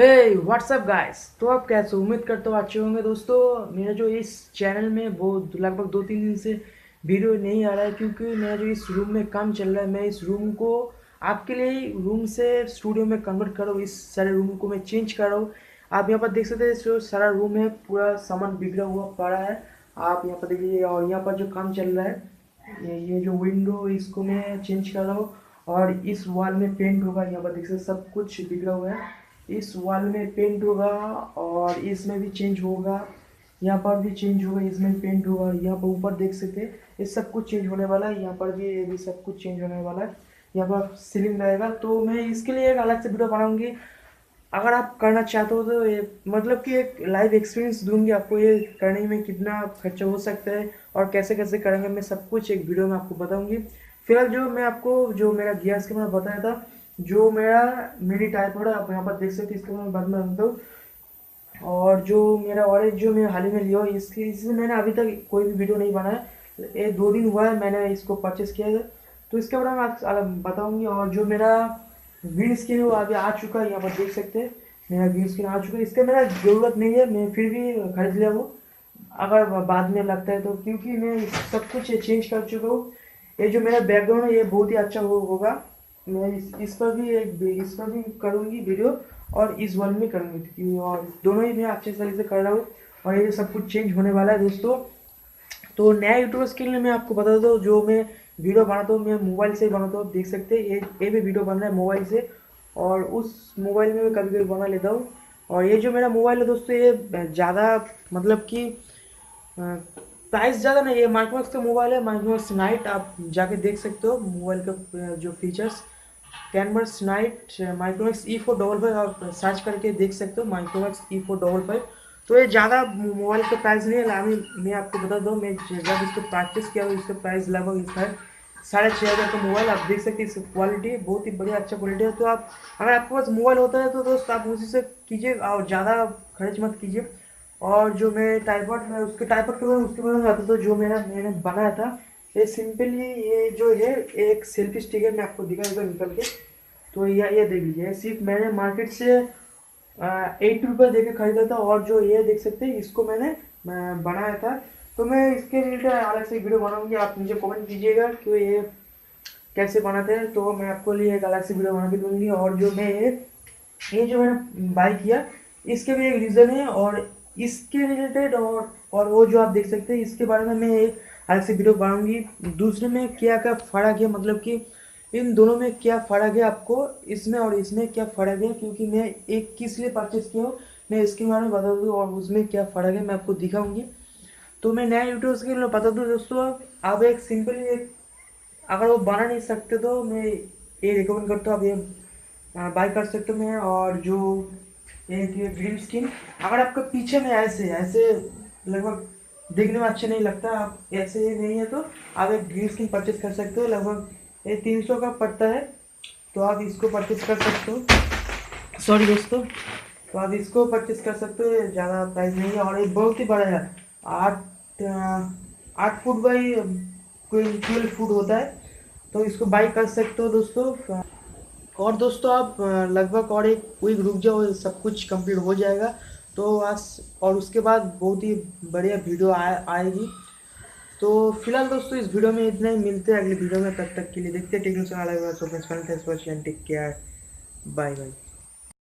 हे WhatsApp guys. तो आप कैसे, उम्मीद करता हूँ अच्छे होंगे दोस्तों। मेरा जो इस चैनल में वो लगभग 2-3 दिन से वीडियो नहीं आ रहा है क्योंकि मेरा जो इस रूम में काम चल रहा है। मैं इस रूम को आपके लिए रूम से स्टूडियो में कन्वर्ट कर रहा हूँ। इस सारे रूम को मैं चेंज कर रहा हूँ। आप यहाँ पर देख सकते हैं जो सारा रूम है पूरा सामान बिगड़ा हुआ पड़ा है। आप यहाँ पर देख लीजिए। और यहाँ पर जो काम चल रहा है ये जो विंडो इसको मैं चेंज कर रहा हूँ। और इस वॉल में पेंट होगा। यहाँ पर देख सकते सब कुछ बिगड़ा हुआ है। इस वॉल में पेंट होगा और इसमें भी चेंज होगा। यहाँ पर भी चेंज होगा, इसमें भी पेंट होगा। यहाँ पर ऊपर देख सकते हैं ये सब कुछ चेंज होने वाला है। यहाँ पर भी ये भी सब कुछ चेंज होने वाला है। यहाँ पर सीलिंग रहेगा। तो मैं इसके लिए एक अलग से वीडियो बनाऊंगी। अगर आप करना चाहते हो तो ये मतलब कि एक लाइव एक्सपीरियंस दूंगी आपको, ये करने में कितना खर्चा हो सकता है और कैसे कैसे करेंगे मैं सब कुछ एक वीडियो में आपको बताऊंगी। फिलहाल जो मैं आपको जो मेरा गैस के मैंने बताया था, जो मेरी टाइपॉड है आप यहाँ पर देख सकते हैं। इसके मैं बाद में बताता हूँ। और जो मेरा ऑरेंज जो मैं हाल ही में लिया हूँ इससे मैंने अभी तक कोई भी वीडियो नहीं बनाया। ये 2 दिन हुआ है मैंने इसको परचेस किया है। तो इसके बारे में आप बताऊँगी। और जो मेरा ग्रीन स्क्रीन वो अभी आ चुका है, यहाँ पर देख सकते हैं मेरा ग्रीन स्क्रीन आ चुका है। इसका मेरा ज़रूरत नहीं है, मैं फिर भी खरीद लिया वो अगर बाद में लगता है तो, क्योंकि मैं सब कुछ चेंज कर चुका हूँ। ये जो मेरा बैकग्राउंड है ये बहुत ही अच्छा होगा। मैं इस पर भी करूँगी वीडियो और इस वन में करूँगी और दोनों ही मैं अच्छे तरीके से कर रहा हूँ। और ये सब कुछ चेंज होने वाला है दोस्तों। तो नया यूट्यूबर्स के लिए मैं आपको बता दूँ, जो मैं वीडियो बनाता हूँ मैं मोबाइल से ही बनाता हूँ। देख सकते हैं ये भी वीडियो बन रहा है मोबाइल से और उस मोबाइल में मैं कभी कभी बना लेता हूँ। और ये जो मेरा मोबाइल है दोस्तों ये ज़्यादा मतलब कि प्राइस ज़्यादा नहीं है। माइक्रोमैक्स का मोबाइल है, माइक्रोमैक्स नाइट। आप जाके देख सकते हो मोबाइल का जो फीचर्स कैनवर्स नाइट माइक्रोमैक्स E455 आप सर्च करके देख सकते हो माइक्रोमैक्स E455। तो ये ज़्यादा मोबाइल का प्राइस नहीं है। मैं आपको बता दूँ, मैं जब इसको प्रैक्टिस किया हूँ इसका प्राइस लगभग इसका है 6,500 का मोबाइल। आप देख सकते हैं इसकी क्वालिटी बहुत ही बढ़िया अच्छा क्वालिटी है। तो आप अगर आपके पास मोबाइल होता है तो दोस्त आप उसी से कीजिए और ज़्यादा खर्च मत कीजिए। और जो मैं टाइपॉड में उसके टाइपॉड उसके बारे में आता था जो मैंने बनाया था। ये सिंपली ये जो है एक सेल्फी स्टिक है, मैं आपको दिखाऊंगा निकल के। तो ये देख लीजिए, सिर्फ मैंने मार्केट से 80 रुपये दे के खरीदा था। और जो ये देख सकते हैं इसको मैंने बनाया था। तो मैं इसके रिलेटेड अलग से वीडियो बनाऊंगी, आप मुझे कमेंट कीजिएगा कि ये कैसे बनाते हैं। तो मैं आपको लिए एक अलग से वीडियो बना के दूँगी। और जो मैं ये जो मैंने बाई किया इसके भी एक रीज़न है और इसके रिलेटेड और वो जो आप देख सकते हैं इसके बारे में मैं एक अलग से वीडियो बनाऊंगी। दूसरे में क्या क्या फ़र्क है, मतलब कि इन दोनों में क्या फ़र्क है, आपको इसमें और इसमें क्या फ़र्क है, क्योंकि मैं एक किस लिए परचेस किया हूँ मैं इसके बारे में बता दूँ और उसमें क्या फ़र्क है मैं आपको दिखाऊंगी। तो मैं नया यूट्यूब के लिए बता दूँ दोस्तों, आप एक सिंपली एक अगर वो बना नहीं सकते तो मैं ये रिकमेंड करता हूँ आप ये बाय कर सकते हो मैं। और जो एक ये ग्रीन स्किन अगर आपका पीछे में ऐसे ऐसे लगभग देखने में अच्छा नहीं लगता, आप ऐसे ही नहीं है तो आप एक ग्रीन स्किन परचेज कर सकते हो। लगभग ये 300 का पड़ता है। तो आप इसको परचेज कर सकते हो, सॉरी दोस्तों। तो आप इसको परचेज कर सकते हो, ये ज़्यादा प्राइस नहीं है और ये बहुत ही बड़ा है। 8 फुट बाई कोई 12 फुट होता है। तो इसको बाई कर सकते हो दोस्तों। और दोस्तों आप लगभग और एक वीक रुक जाओ, सब कुछ कंप्लीट हो जाएगा। तो आज और उसके बाद बहुत ही बढ़िया वीडियो आएगी। तो फिलहाल दोस्तों इस वीडियो में इतना ही, मिलते हैं अगले वीडियो में। तब तक के लिए देखते हैं टेक्निकल अलग अलग। Take care, bye bye.